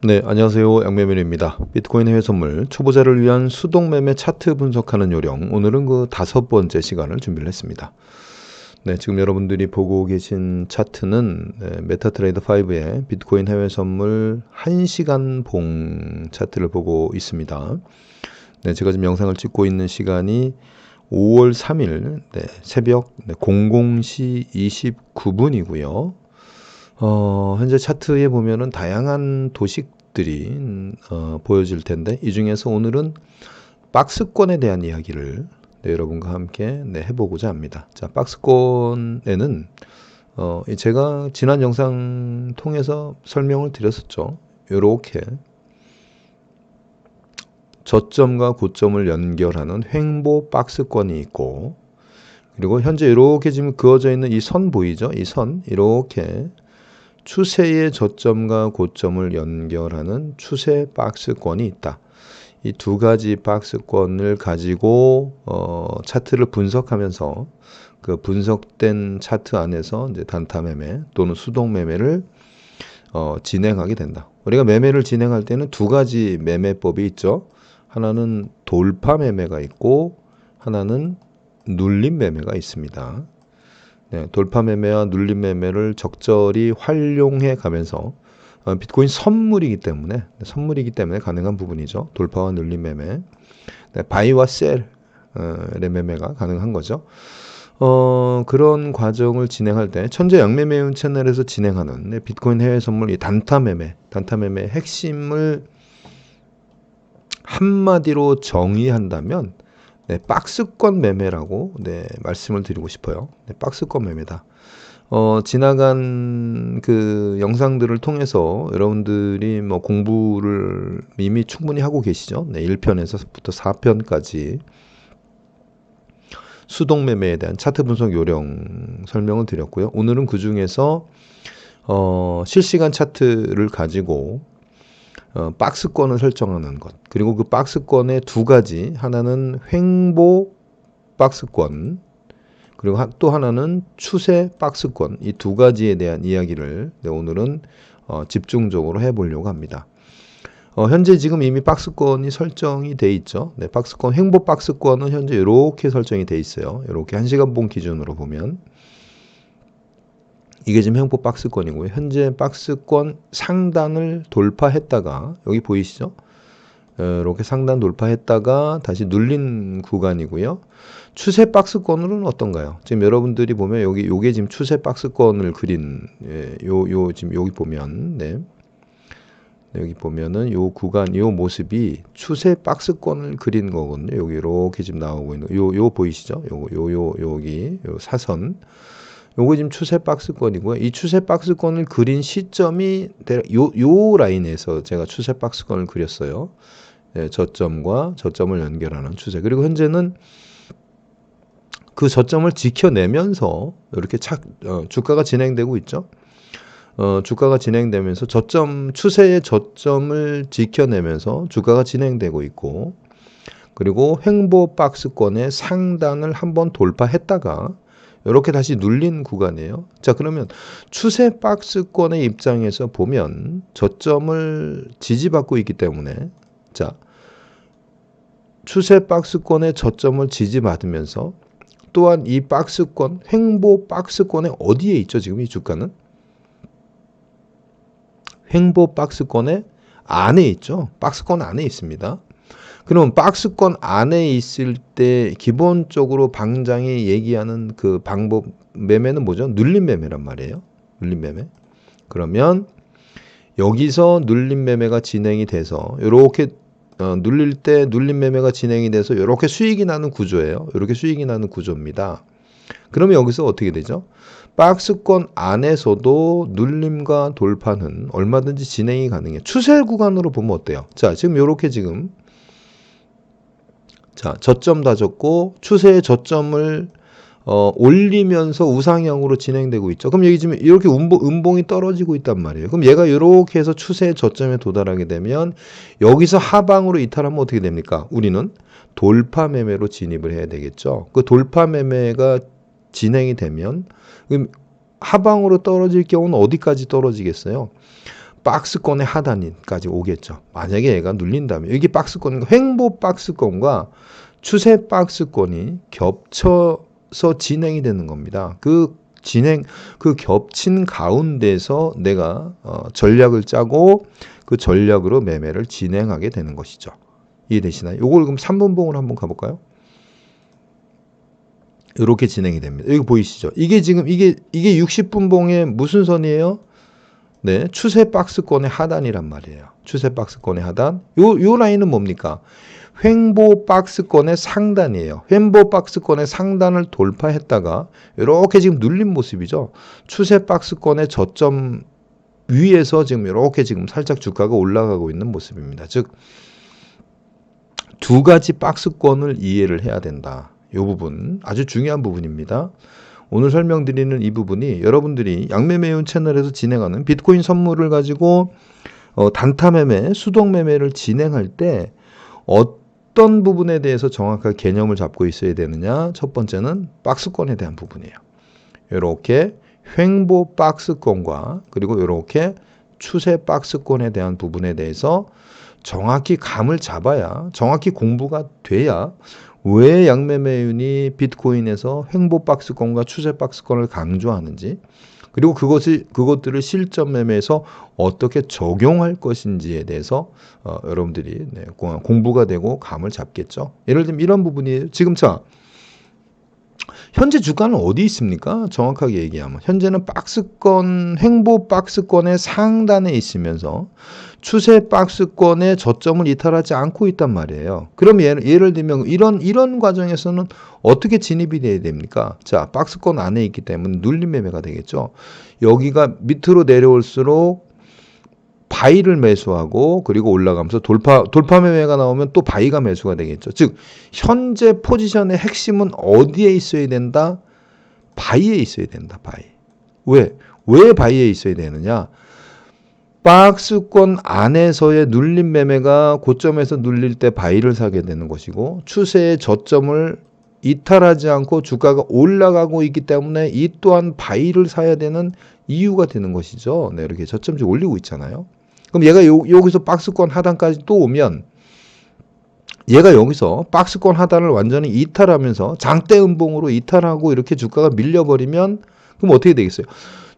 네, 안녕하세요. 양매매입니다. 비트코인 해외 선물 초보자를 위한 수동 매매 차트 분석하는 요령. 오늘은 그 5번째 시간을 준비를 했습니다. 네, 지금 여러분들이 보고 계신 차트는 메타트레이더 5의 비트코인 해외 선물 1시간 봉 차트를 보고 있습니다. 네, 제가 지금 영상을 찍고 있는 시간이 5월 3일 새벽 00시 29분이고요. 현재 차트에 보면은 다양한 도식들이 보여질 텐데 이 중에서 오늘은 박스권에 대한 이야기를 여러분과 함께 해보고자 합니다. 자, 박스권에는 제가 지난 영상 통해서 설명을 드렸었죠. 이렇게 저점과 고점을 연결하는 횡보 박스권이 있고, 그리고 현재 이렇게 지금 그어져 있는 이 선 보이죠? 이 선 이렇게 추세의 저점과 고점을 연결하는 추세 박스권이 있다. 이 두 가지 박스권을 가지고 차트를 분석하면서 그 분석된 차트 안에서 이제 단타 매매 또는 수동 매매를 진행하게 된다. 우리가 매매를 진행할 때는 두 가지 매매법이 있죠. 하나는 돌파 매매가 있고 하나는 눌림 매매가 있습니다. 네, 돌파 매매와 눌림 매매를 적절히 활용해 가면서 비트코인 선물이기 때문에 가능한 부분이죠. 돌파와 눌림 매매, 네, 바이와 셀의 매매가 가능한 거죠. 그런 과정을 진행할 때 천재 양매매운 채널에서 진행하는 비트코인 해외 선물 이 단타 매매 핵심을 한마디로 정의한다면 박스권 매매라고 말씀을 드리고 싶어요. 박스권 매매다. 지나간 그 영상들을 통해서 여러분들이 뭐 공부를 이미 충분히 하고 계시죠. 1편에서부터 4편까지 수동 매매에 대한 차트 분석 요령 설명을 드렸고요. 오늘은 그 중에서 실시간 차트를 가지고 박스권을 설정하는 것, 그리고 그 박스권의 두 가지, 하나는 횡보 박스권, 그리고 또 하나는 추세 박스권, 이 두 가지에 대한 이야기를 오늘은 집중적으로 해보려고 합니다. 현재 지금 이미 박스권이 설정이 돼 있죠. 박스권, 횡보 박스권은 현재 이렇게 설정이 돼 있어요. 이렇게 1시간 봉 기준으로 보면 이게 지금 횡보 박스권이고요. 현재 박스권 상단을 돌파했다가 여기 보이시죠? 이렇게 상단 돌파했다가 다시 눌린 구간이고요. 추세 박스권으로는 어떤가요? 지금 여러분들이 보면 요게 지금 추세 박스권을 그린 지금 여기 보면 여기 보면은 요 구간 요 모습이 추세 박스권을 그린 거거든요. 여기 이렇게 지금 나오고 있는 요 보이시죠? 여기 요 사선. 요거 지금 추세 박스권이고요. 이 추세 박스권을 그린 시점이 요 라인에서 제가 추세 박스권을 그렸어요. 저점과 저점을 연결하는 추세. 그리고 현재는 그 저점을 지켜내면서 이렇게 주가가 진행되고 있죠. 주가가 진행되면서 추세의 저점을 지켜내면서 주가가 진행되고 있고, 그리고 횡보 박스권의 상단을 한번 돌파했다가 이렇게 다시 눌린 구간이에요. 자, 그러면 추세 박스권의 입장에서 보면 저점을 지지받고 있기 때문에, 자, 추세 박스권의 저점을 지지받으면서 또한 이 박스권, 횡보 박스권의 어디에 있죠? 지금 이 주가는 횡보 박스권의 안에 있죠. 박스권 안에 있습니다. 그러면 박스권 안에 있을 때 기본적으로 방장이 얘기하는 그 방법 매매는 뭐죠? 눌림 매매란 말이에요. 눌림 매매. 그러면 여기서 눌림 매매가 진행이 돼서 이렇게 눌릴 때 눌림 매매가 진행이 돼서 이렇게 수익이 나는 구조예요. 이렇게 수익이 나는 구조입니다. 그러면 여기서 어떻게 되죠? 박스권 안에서도 눌림과 돌파는 얼마든지 진행이 가능해요. 추세 구간으로 보면 어때요? 자, 지금 이렇게 지금 저점 다졌고 추세의 저점을 올리면서 우상향으로 진행되고 있죠. 그럼 여기 지금 이렇게 음봉이 떨어지고 있단 말이에요. 그럼 얘가 이렇게 해서 추세의 저점에 도달하게 되면 여기서 하방으로 이탈하면 어떻게 됩니까? 우리는 돌파 매매로 진입을 해야 되겠죠. 그 돌파 매매가 진행이 되면 그럼 하방으로 떨어질 경우는 어디까지 떨어지겠어요? 박스권의 하단까지 오겠죠. 만약에 얘가 눌린다면 이게 박스권과 횡보 박스권과 추세 박스권이 겹쳐서 진행이 되는 겁니다. 그 겹친 가운데서 내가 전략을 짜고 그 전략으로 매매를 진행하게 되는 것이죠. 이해되시나요? 요걸 그럼 3분봉으로 한번 가볼까요? 이렇게 진행이 됩니다. 여기 보이시죠? 이게 지금 이게 60분봉의 무슨 선이에요? 네, 추세 박스권의 하단이란 말이에요. 추세 박스권의 하단. 요 라인은 뭡니까? 횡보 박스권의 상단이에요. 횡보 박스권의 상단을 돌파했다가 이렇게 지금 눌린 모습이죠. 추세 박스권의 저점 위에서 지금 이렇게 지금 살짝 주가가 올라가고 있는 모습입니다. 즉, 두 가지 박스권을 이해를 해야 된다. 이 부분 아주 중요한 부분입니다. 오늘 설명드리는 이 부분이 여러분들이 양매매운 채널에서 진행하는 비트코인 선물을 가지고 단타 매매, 수동 매매를 진행할 때 어떤 부분에 대해서 정확하게 개념을 잡고 있어야 되느냐? 첫 번째는 박스권에 대한 부분이에요. 이렇게 횡보 박스권과 그리고 이렇게 추세 박스권에 대한 부분에 대해서 정확히 감을 잡아야, 정확히 공부가 돼야 왜 양매매윤이 비트코인에서 횡보 박스권과 추세 박스권을 강조하는지, 그리고 그것들을 실전 매매에서 어떻게 적용할 것인지에 대해서 여러분들이 공부가 되고 감을 잡겠죠. 예를 들면 이런 부분이 지금 현재 주가는 어디 있습니까? 정확하게 얘기하면 현재는 박스권, 횡보 박스권의 상단에 있으면서 추세 박스권의 저점을 이탈하지 않고 있단 말이에요. 그럼 예를 들면 이런 과정에서는 어떻게 진입이 돼야 됩니까? 자, 박스권 안에 있기 때문에 눌림 매매가 되겠죠. 여기가 밑으로 내려올수록 바이를 매수하고 그리고 올라가면서 돌파 매매가 나오면 또 바이가 매수가 되겠죠. 즉 현재 포지션의 핵심은 어디에 있어야 된다? 바이에 있어야 된다. 바이. 왜 바이에 있어야 되느냐? 박스권 안에서의 눌림 매매가 고점에서 눌릴 때 바이를 사게 되는 것이고, 추세의 저점을 이탈하지 않고 주가가 올라가고 있기 때문에 이 또한 바이를 사야 되는 이유가 되는 것이죠. 네, 이렇게 저점주 올리고 있잖아요. 그럼 얘가 여기서 박스권 하단까지 또 오면 얘가 여기서 박스권 하단을 완전히 이탈하면서 장대 음봉으로 이탈하고 이렇게 주가가 밀려버리면 그럼 어떻게 되겠어요?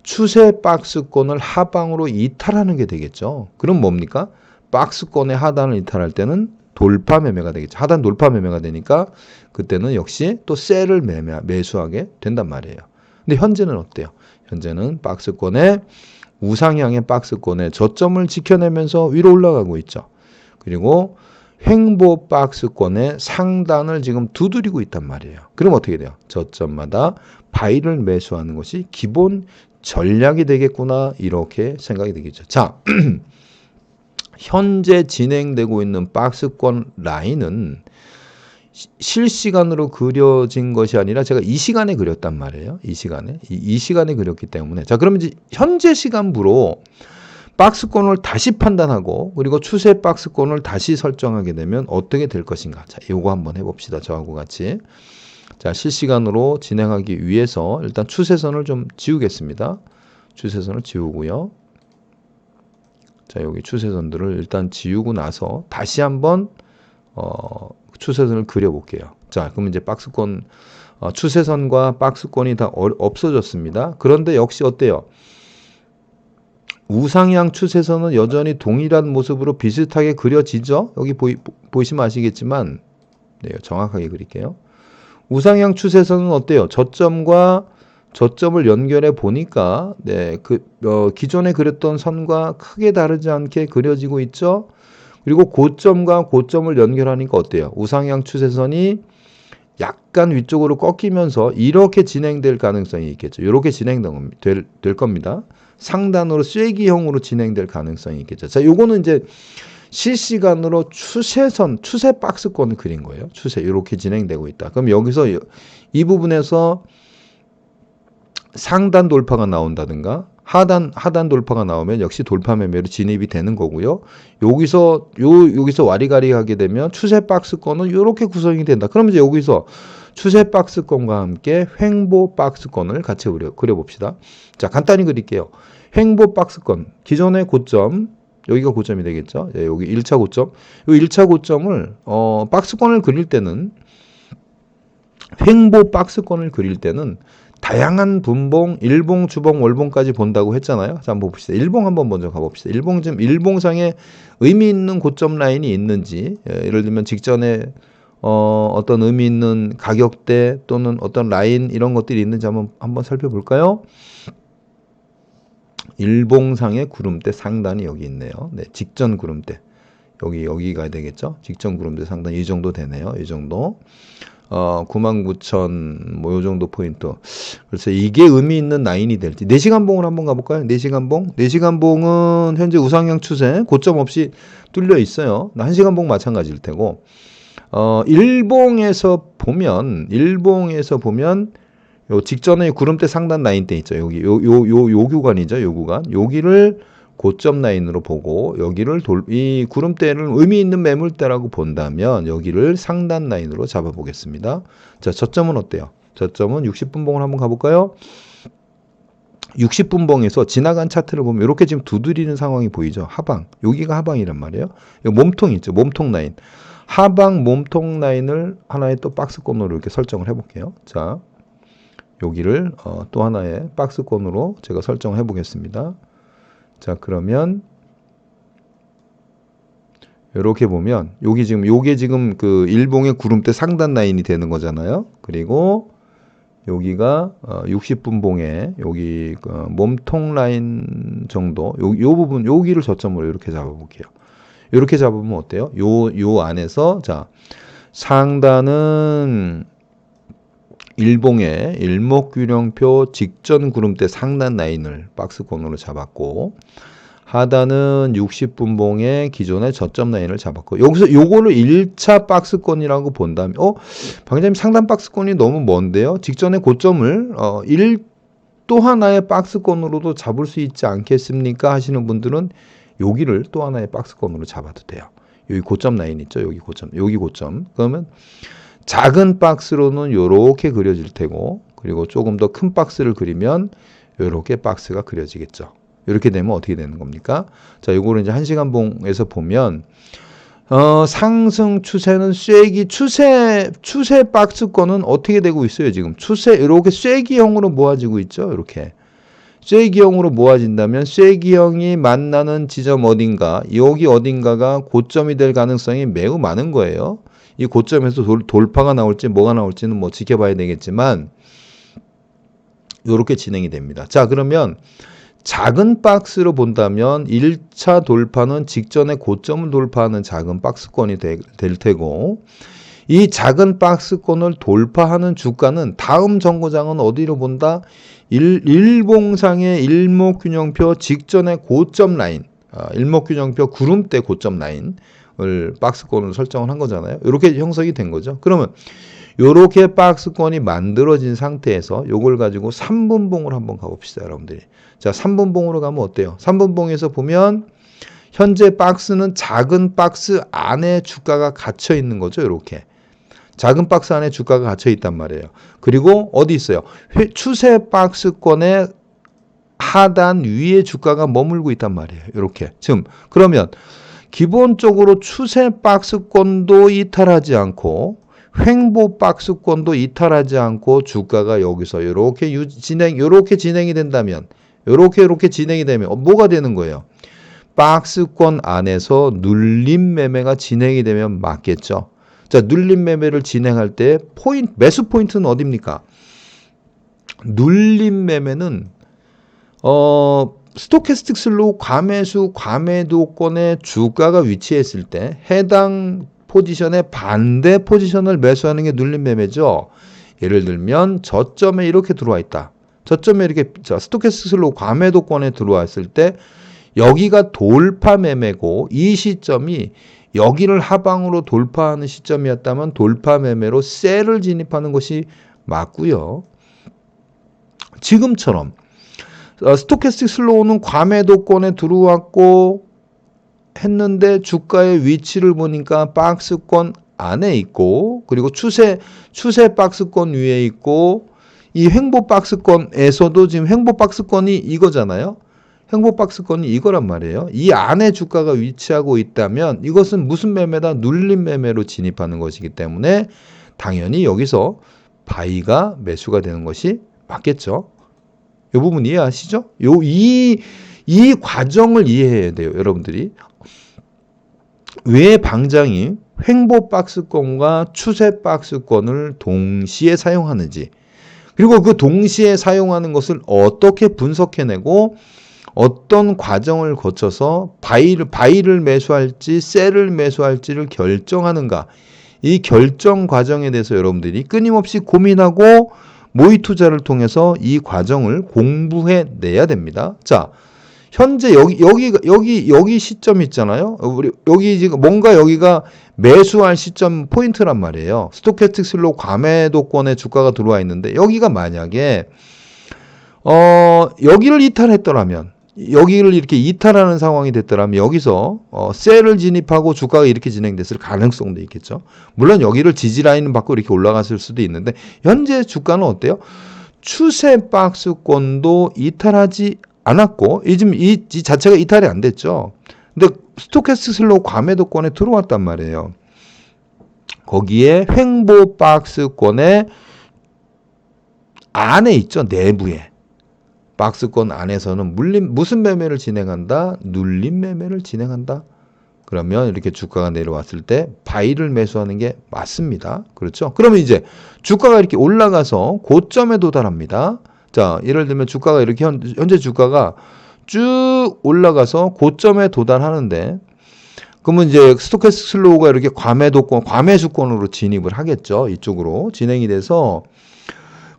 추세 박스권을 하방으로 이탈하는 게 되겠죠. 그럼 뭡니까? 박스권의 하단을 이탈할 때는 돌파 매매가 되겠죠. 하단 돌파 매매가 되니까 그때는 역시 또 셀을 매수하게 된단 말이에요. 근데 현재는 어때요? 현재는 박스권의 우상향의 박스권의 저점을 지켜내면서 위로 올라가고 있죠. 그리고 횡보 박스권의 상단을 지금 두드리고 있단 말이에요. 그럼 어떻게 돼요? 저점마다 바이를 매수하는 것이 기본 전략이 되겠구나, 이렇게 생각이 되겠죠. 자, 현재 진행되고 있는 박스권 라인은 실시간으로 그려진 것이 아니라 제가 이 시간에 그렸단 말이에요. 이 시간에 그렸기 때문에. 자, 그러면 이제 현재 시간부로 박스권을 다시 판단하고 그리고 추세 박스권을 다시 설정하게 되면 어떻게 될 것인가. 자, 요거 한번 해봅시다. 저하고 같이. 자, 실시간으로 진행하기 위해서 일단 추세선을 좀 지우겠습니다. 추세선을 지우고요. 자, 여기 추세선들을 일단 지우고 나서 다시 한번 추세선을 그려볼게요. 자, 그러면 이제 박스권 추세선과 박스권이 다 없어졌습니다. 그런데 역시 어때요? 우상향 추세선은 여전히 동일한 모습으로 비슷하게 그려지죠. 여기 보시면 아시겠지만, 네, 정확하게 그릴게요. 우상향 추세선은 어때요? 저점과 저점을 연결해 보니까 기존에 그렸던 선과 크게 다르지 않게 그려지고 있죠. 그리고 고점과 고점을 연결하니까 어때요? 우상향 추세선이 약간 위쪽으로 꺾이면서 이렇게 진행될 가능성이 있겠죠. 이렇게 진행될 겁니다. 상단으로 쐐기형으로 진행될 가능성이 있겠죠. 자, 요거는 이제 실시간으로 추세 박스권을 그린 거예요. 추세 이렇게 진행되고 있다. 그럼 여기서 이 부분에서 상단 돌파가 나온다든가 하단 돌파가 나오면 역시 돌파 매매로 진입이 되는 거고요. 여기서 와리가리 하게 되면 추세 박스권은 이렇게 구성이 된다. 그러면 이제 여기서 추세 박스권과 함께 횡보 박스권을 같이 그려봅시다. 자, 간단히 그릴게요. 횡보 박스권, 기존의 고점, 여기가 고점이 되겠죠. 예, 여기 1차 고점. 이 1차 고점을 박스권을 그릴 때는 횡보 박스권을 그릴 때는 다양한 분봉, 일봉, 주봉, 월봉까지 본다고 했잖아요. 자, 한번 봅시다. 일봉 한번 먼저 가봅시다. 일봉상에 의미 있는 고점 라인이 있는지, 예를 들면 직전에 어떤 의미 있는 가격대 또는 어떤 라인 이런 것들이 있는지 한번 살펴볼까요? 일봉상의 구름대 상단이 여기 있네요. 네, 직전 구름대. 여기가 되겠죠? 직전 구름대 상단 이 정도 되네요. 이 정도. 99,000 뭐 요 정도 포인트. 그래서 이게 의미 있는 라인이 될지. 4시간 봉을 한번 가볼까요? 4시간 봉. 4시간 봉은 현재 우상향 추세 고점 없이 뚫려 있어요. 1시간 봉 마찬가지일 테고. 일봉에서 보면 요 직전에 구름대 상단 라인 때 있죠. 여기 요 구간이죠. 요 구간. 여기를 고점 라인으로 보고 여기를 이 구름대를 의미 있는 매물대라고 본다면 여기를 상단 라인으로 잡아보겠습니다. 자, 저점은 어때요? 저점은 60분 봉을 한번 가볼까요? 60분 봉에서 지나간 차트를 보면 이렇게 지금 두드리는 상황이 보이죠. 하방. 여기가 하방이란 말이에요. 여기 몸통 있죠. 몸통 라인. 하방 몸통 라인을 하나의 또 박스권으로 이렇게 설정을 해볼게요. 자, 여기를 또 하나의 박스권으로 제가 설정을 해보겠습니다. 자, 그러면 이렇게 보면 요게 지금 그 일봉의 구름대 상단 라인이 되는 거잖아요. 그리고 여기가 60분 봉에 여기 몸통 라인 정도 요 부분 여기를 저점으로 이렇게 잡아볼게요. 이렇게 잡으면 어때요? 요 안에서 자, 상단은 일봉의 일목균형표 직전 구름대 상단 라인을 박스권으로 잡았고 하단은 60분 봉의 기존의 저점 라인을 잡았고 여기서 요거를 1차 박스권이라고 본다면 방장님 상단 박스권이 너무 먼데요. 직전의 고점을 또 하나의 박스권으로도 잡을 수 있지 않겠습니까? 하시는 분들은 여기를 또 하나의 박스권으로 잡아도 돼요. 여기 고점 라인 있죠. 여기 고점. 그러면 작은 박스로는 이렇게 그려질 테고 그리고 조금 더 큰 박스를 그리면 이렇게 박스가 그려지겠죠. 이렇게 되면 어떻게 되는 겁니까? 자, 요거를 이제 1시간 봉에서 보면 상승 추세는 추세 박스권은 어떻게 되고 있어요? 지금 이렇게 쐐기형으로 모아지고 있죠. 이렇게 쐐기형으로 모아진다면 쐐기형이 만나는 지점 어딘가 여기 어딘가가 고점이 될 가능성이 매우 많은 거예요. 이 고점에서 돌파가 나올지 뭐가 나올지는 뭐 지켜봐야 되겠지만 이렇게 진행이 됩니다. 자, 그러면 작은 박스로 본다면 1차 돌파는 직전에 고점을 돌파하는 작은 박스권이 될 테고 이 작은 박스권을 돌파하는 주가는 다음 정거장은 어디로 본다? 일봉상의 일목균형표 직전의 고점 라인, 일목균형표 구름대 고점 라인을 박스권으로 설정을 한 거잖아요. 이렇게 형성이 된 거죠. 그러면 이렇게 박스권이 만들어진 상태에서 이걸 가지고 3분봉을 한번 가봅시다, 여러분들이. 자, 3분봉으로 가면 어때요? 3분봉에서 보면 현재 박스는 작은 박스 안에 주가가 갇혀 있는 거죠. 이렇게. 작은 박스 안에 주가가 갇혀 있단 말이에요. 그리고 어디 있어요? 추세 박스권의 하단 위에 주가가 머물고 있단 말이에요. 이렇게. 지금 그러면 기본적으로 추세 박스권도 이탈하지 않고 횡보 박스권도 이탈하지 않고 주가가 여기서 이렇게 진행이 된다면 이렇게 진행이 되면 뭐가 되는 거예요? 박스권 안에서 눌림 매매가 진행이 되면 맞겠죠. 자, 눌림 매매를 진행할 때 매수 포인트는 어디입니까? 눌림 매매는 스토캐스틱 슬로우 과매수 과매도권에 주가가 위치했을 때 해당 포지션의 반대 포지션을 매수하는 게 눌림 매매죠. 예를 들면 저점에 이렇게 들어와 있다. 저점에 이렇게 스토캐스틱 슬로우 과매도권에 들어왔을 때 여기가 돌파 매매고 이 시점이 여기를 하방으로 돌파하는 시점이었다면 돌파 매매로 셀을 진입하는 것이 맞고요. 지금처럼 스토캐스틱 슬로우는 과매도권에 들어왔고 했는데 주가의 위치를 보니까 박스권 안에 있고 그리고 추세 박스권 위에 있고 이 횡보 박스권에서도 지금 횡보 박스권이 이거잖아요. 횡보 박스권이 이거란 말이에요. 이 안에 주가가 위치하고 있다면 이것은 무슨 매매다? 눌림 매매로 진입하는 것이기 때문에 당연히 여기서 바이가 매수가 되는 것이 맞겠죠. 이 부분 이해하시죠? 이 과정을 이해해야 돼요, 여러분들이. 왜 방장이 횡보 박스권과 추세 박스권을 동시에 사용하는지, 그리고 그 동시에 사용하는 것을 어떻게 분석해내고 어떤 과정을 거쳐서 바이를 매수할지 셀을 매수할지를 결정하는가, 이 결정 과정에 대해서 여러분들이 끊임없이 고민하고 모의 투자를 통해서 이 과정을 공부해 내야 됩니다. 자, 현재 여기 시점 있잖아요. 우리 여기 지금 뭔가 여기가 매수할 시점 포인트란 말이에요. 스토캐스틱 슬로우 과매도권에 주가가 들어와 있는데 여기가 만약에 여기를 이탈했더라면, 여기를 이렇게 이탈하는 상황이 됐더라면 여기서 셀을 진입하고 주가가 이렇게 진행됐을 가능성도 있겠죠. 물론 여기를 지지라인을 받고 이렇게 올라갔을 수도 있는데 현재 주가는 어때요? 추세 박스권도 이탈하지 않았고 지금 이 자체가 이탈이 안 됐죠. 근데 스토캐스틱 슬로우 과매도권에 들어왔단 말이에요. 거기에 횡보 박스권의 안에 있죠. 내부에. 박스권 안에서는 무슨 매매를 진행한다? 눌림 매매를 진행한다. 그러면 이렇게 주가가 내려왔을 때 바이를 매수하는 게 맞습니다. 그렇죠? 그러면 이제 주가가 이렇게 올라가서 고점에 도달합니다. 자, 예를 들면 주가가 이렇게 현재 주가가 쭉 올라가서 고점에 도달하는데 그러면 이제 스토캐스틱 슬로우가 이렇게 과매수권으로 진입을 하겠죠. 이쪽으로 진행이 돼서,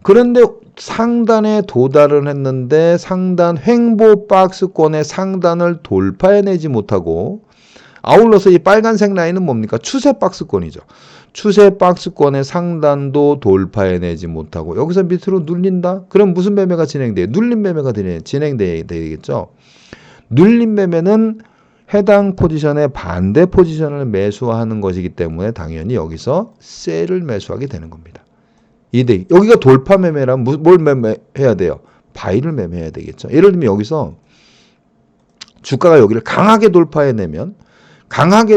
그런데 상단에 도달은 했는데 상단 횡보 박스권의 상단을 돌파해내지 못하고, 아울러서 이 빨간색 라인은 뭡니까? 추세 박스권이죠. 추세 박스권의 상단도 돌파해내지 못하고 여기서 밑으로 눌린다? 그럼 무슨 매매가 진행돼요? 눌림 매매가 진행돼야 되겠죠. 눌림 매매는 해당 포지션의 반대 포지션을 매수하는 것이기 때문에 당연히 여기서 셀을 매수하게 되는 겁니다. 여기가 돌파 매매라면 뭘 매매해야 돼요? 바이를 매매해야 되겠죠. 예를 들면 여기서 주가가 여기를 강하게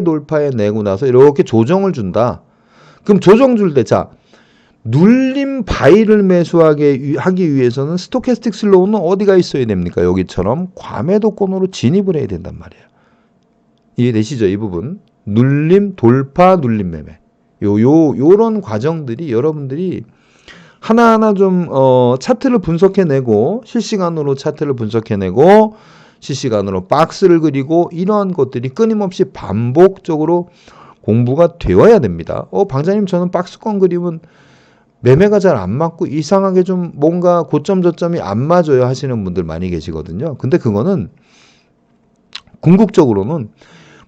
돌파해내고 나서 이렇게 조정을 준다. 그럼 조정 줄 때, 자, 눌림 바이를 하기 위해서는 스토캐스틱 슬로우는 어디가 있어야 됩니까? 여기처럼 과매도권으로 진입을 해야 된단 말이에요. 이해되시죠? 이 부분. 돌파 눌림 매매. 요런 과정들이 여러분들이 하나하나 좀, 차트를 분석해내고, 실시간으로 차트를 분석해내고, 실시간으로 박스를 그리고 이러한 것들이 끊임없이 반복적으로 공부가 되어야 됩니다. 방장님 저는 박스권 그리면 매매가 잘 안 맞고 이상하게 좀 뭔가 고점 저점이 안 맞아요 하시는 분들 많이 계시거든요. 근데 그거는 궁극적으로는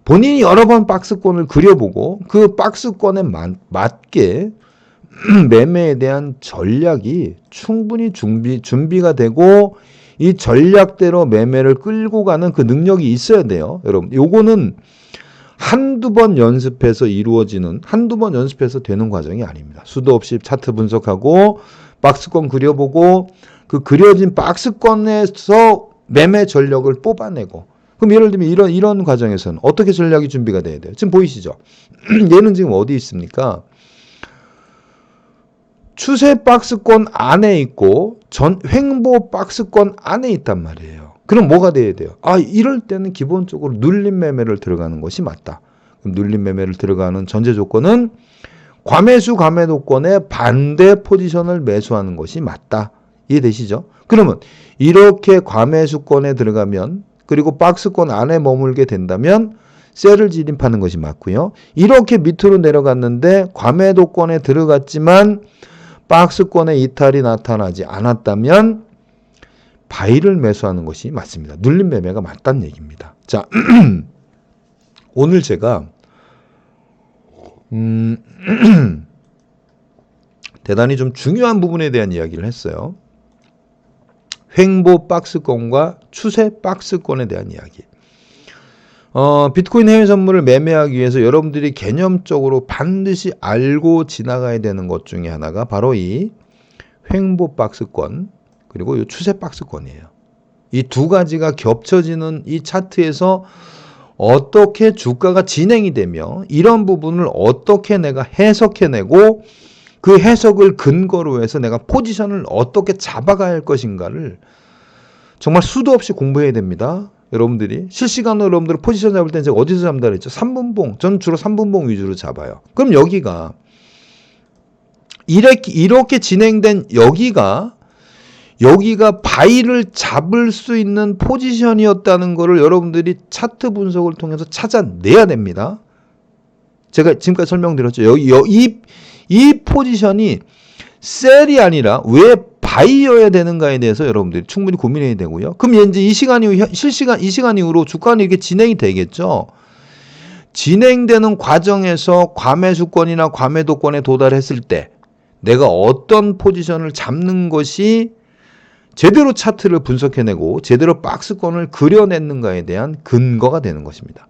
본인이 여러 번 박스권을 그려보고 그 박스권에 맞게 매매에 대한 전략이 충분히 준비가 되고 이 전략대로 매매를 끌고 가는 그 능력이 있어야 돼요. 여러분, 요거는 한두 번 연습해서 되는 과정이 아닙니다. 수도 없이 차트 분석하고 박스권 그려보고 그 그려진 박스권에서 매매 전력을 뽑아내고, 그럼 예를 들면 이런 과정에서는 어떻게 전략이 준비가 돼야 돼요? 지금 보이시죠? 얘는 지금 어디 있습니까? 추세 박스권 안에 있고 횡보 박스권 안에 있단 말이에요. 그럼 뭐가 돼야 돼요? 이럴 때는 기본적으로 눌림 매매를 들어가는 것이 맞다. 그럼 눌림 매매를 들어가는 전제 조건은 과매도권의 반대 포지션을 매수하는 것이 맞다. 이해되시죠? 그러면 이렇게 과매수권에 들어가면, 그리고 박스권 안에 머물게 된다면 셀을 진입하는 것이 맞고요. 이렇게 밑으로 내려갔는데 과매도권에 들어갔지만 박스권의 이탈이 나타나지 않았다면 바이를 매수하는 것이 맞습니다. 눌림 매매가 맞다는 얘기입니다. 자, 오늘 제가 대단히 좀 중요한 부분에 대한 이야기를 했어요. 횡보 박스권과 추세 박스권에 대한 이야기. 비트코인 해외 선물을 매매하기 위해서 여러분들이 개념적으로 반드시 알고 지나가야 되는 것 중에 하나가 바로 이 횡보 박스권 그리고 이 추세 박스권이에요. 이 두 가지가 겹쳐지는 이 차트에서 어떻게 주가가 진행이 되며 이런 부분을 어떻게 내가 해석해내고 그 해석을 근거로 해서 내가 포지션을 어떻게 잡아가야 할 것인가를 정말 수도 없이 공부해야 됩니다. 여러분들이 실시간으로 여러분들 포지션 잡을 때는 제가 어디서 잡는다 그랬죠? 3분봉. 저는 주로 3분봉 위주로 잡아요. 그럼 여기가 이렇게 진행된 여기가 바이를 잡을 수 있는 포지션이었다는 것을 여러분들이 차트 분석을 통해서 찾아내야 됩니다. 제가 지금까지 설명드렸죠. 이 포지션이 셀이 아니라 왜 바이여야 되는가에 대해서 여러분들이 충분히 고민해야 되고요. 그럼 이제 이 시간 이후로 주가는 이렇게 진행이 되겠죠. 진행되는 과정에서 과매수권이나 과매도권에 도달했을 때 내가 어떤 포지션을 잡는 것이 제대로 차트를 분석해내고 제대로 박스권을 그려냈는가에 대한 근거가 되는 것입니다.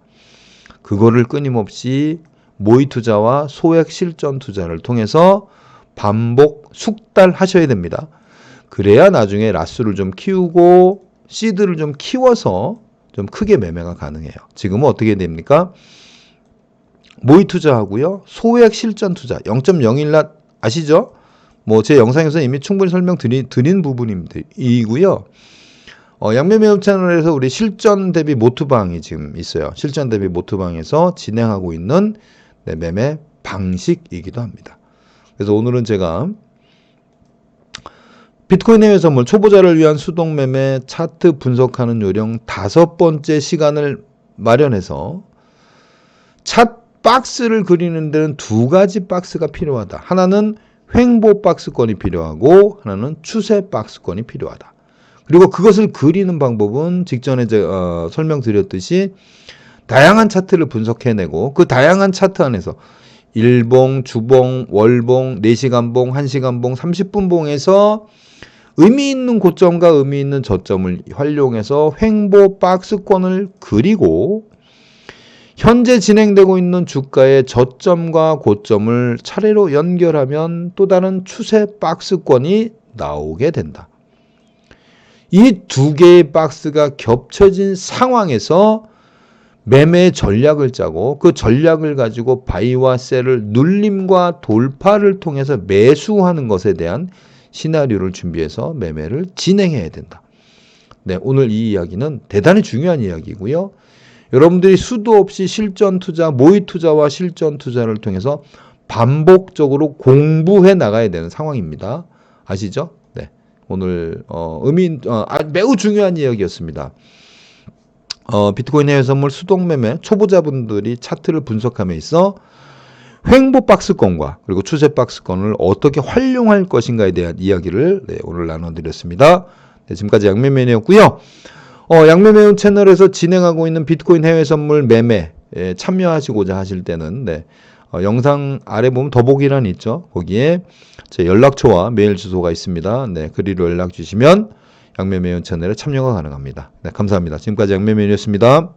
그거를 끊임없이 모의 투자와 소액 실전 투자를 통해서 반복 숙달하셔야 됩니다. 그래야 나중에 라스를 좀 키우고 시드를 좀 키워서 좀 크게 매매가 가능해요. 지금은 어떻게 됩니까? 모의 투자하고요. 소액 실전 투자 0.01랏 아시죠? 뭐 제 영상에서 이미 충분히 설명드린 부분이고요. 양매매업 채널에서 우리 실전 대비 모투방이 지금 있어요. 실전 대비 모투방에서 진행하고 있는 매매 방식이기도 합니다. 그래서 오늘은 제가 비트코인 해외 선물 초보자를 위한 수동 매매 차트 분석하는 요령 5번째 시간을 마련해서 차 박스를 그리는 데는 두 가지 박스가 필요하다. 하나는 횡보 박스권이 필요하고 하나는 추세 박스권이 필요하다. 그리고 그것을 그리는 방법은 직전에 제가 설명드렸듯이 다양한 차트를 분석해내고 그 다양한 차트 안에서 일봉, 주봉, 월봉, 4시간봉, 1시간봉, 30분봉에서 의미 있는 고점과 의미 있는 저점을 활용해서 횡보 박스권을 그리고 현재 진행되고 있는 주가의 저점과 고점을 차례로 연결하면 또 다른 추세 박스권이 나오게 된다. 이 두 개의 박스가 겹쳐진 상황에서 매매 전략을 짜고 그 전략을 가지고 바이와 셀을 눌림과 돌파를 통해서 매수하는 것에 대한 시나리오를 준비해서 매매를 진행해야 된다. 네, 오늘 이 이야기는 대단히 중요한 이야기고요. 여러분들이 수도 없이 실전 투자, 모의 투자와 실전 투자를 통해서 반복적으로 공부해 나가야 되는 상황입니다. 아시죠? 네. 오늘 매우 중요한 이야기였습니다. 비트코인 해외 선물 수동 매매 초보자분들이 차트를 분석함에 있어 횡보 박스권과 그리고 추세 박스권을 어떻게 활용할 것인가에 대한 이야기를 오늘 나눠드렸습니다. 네, 지금까지 양매매인이었고요. 양매매운 채널에서 진행하고 있는 비트코인 해외 선물 매매 참여하시고자 하실 때는 영상 아래 보면 더보기란이 있죠. 거기에 제 연락처와 메일 주소가 있습니다. 네, 그리로 연락 주시면 양매매운 채널에 참여가 가능합니다. 네, 감사합니다. 지금까지 양매매인이었습니다.